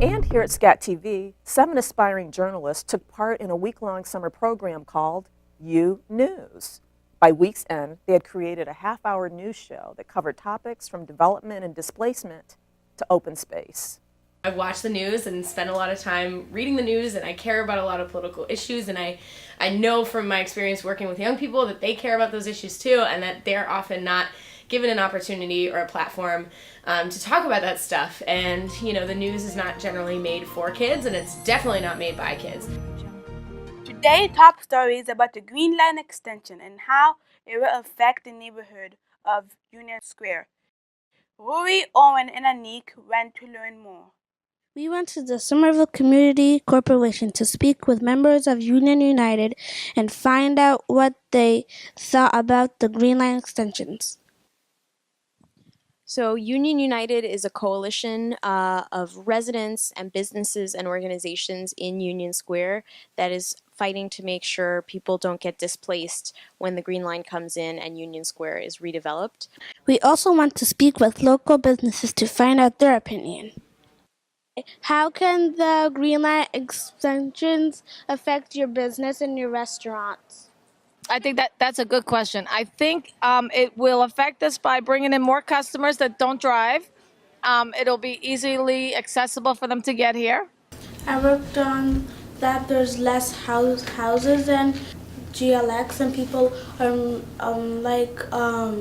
And here at SCATV, 7 aspiring journalists took part in a week-long summer program called You News. By week's end, they had created a half-hour news show that covered topics from development and displacement to open space. I watch the news and spend a lot of time reading the news, and I care about a lot of political issues, and I know from my experience working with young people that they care about those issues too, and that they're often not given an opportunity or a platform to talk about that stuff. And you know, the news is not generally made for kids, and it's definitely not made by kids. Today, top story is about the Green Line extension and how it will affect the neighborhood of Union Square. Rory, Owen, and Anik went to learn more. We went to the Somerville Community Corporation to speak with members of Union United and find out what they thought about the Green Line extensions. So Union United is a coalition of residents and businesses and organizations in Union Square that is fighting to make sure people don't get displaced when the Green Line comes in and Union Square is redeveloped. We also want to speak with local businesses to find out their opinion. How can the Green Line extensions affect your business and your restaurants? I think that's a good question. I think it will affect us by bringing in more customers that don't drive. It'll be easily accessible for them to get here. I worked on that there's less houses and GLX, and people are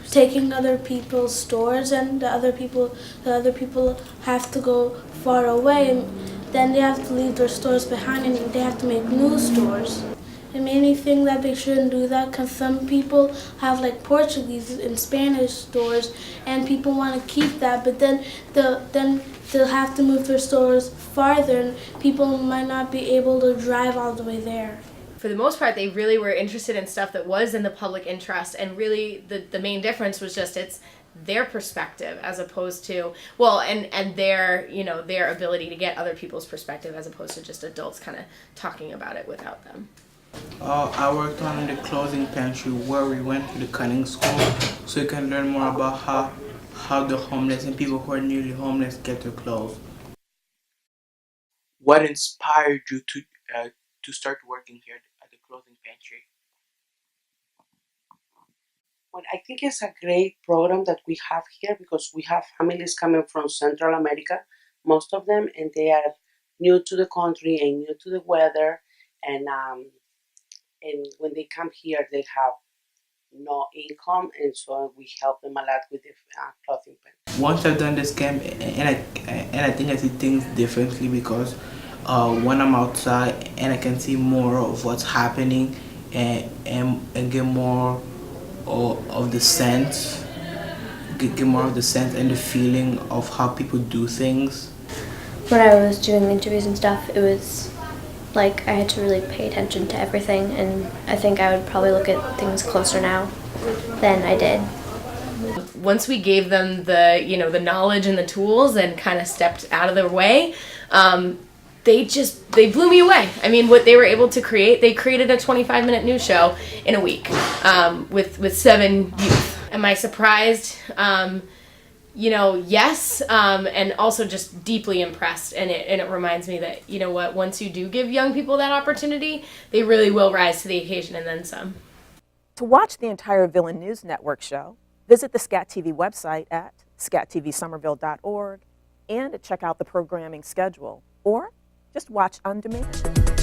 taking other people's stores, and the other people have to go far away, and then they have to leave their stores behind and they have to make new stores. It made me think that they shouldn't do that because some people have like Portuguese and Spanish stores and people want to keep that, but then they'll have to move their stores farther and people might not be able to drive all the way there. For the most part, they really were interested in stuff that was in the public interest, and really the main difference was just it's their perspective as opposed to, well, and their, you know, their ability to get other people's perspective as opposed to just adults kind of talking about it without them. I worked on the clothing pantry where we went to the cutting school so you can learn more about how the homeless and people who are nearly homeless get their clothes. What inspired you to start working here at the clothing pantry? Well, I think it's a great program that we have here because we have families coming from Central America, most of them, and they are new to the country and new to the weather, and when they come here, they have no income, and so we help them a lot with the clothing pantry. Once I've done this camp, and I think I see things differently because when I'm outside and I can see more of what's happening and get more of the sense, get more of the sense and the feeling of how people do things. When I was doing interviews and stuff, it was like I had to really pay attention to everything, and I think I would probably look at things closer now than I did. Once we gave them the, you know, the knowledge and the tools and kind of stepped out of their way, they blew me away. I mean, what they were able to create, they created a 25-minute news show in a week with 7 youth. Am I surprised? You know, yes, and also just deeply impressed, and it reminds me that, you know what, once you do give young people that opportunity, they really will rise to the occasion and then some. To watch the entire Villain News Network show, visit the SCATV website at scatvsomerville.org and check out the programming schedule, or just watch on demand.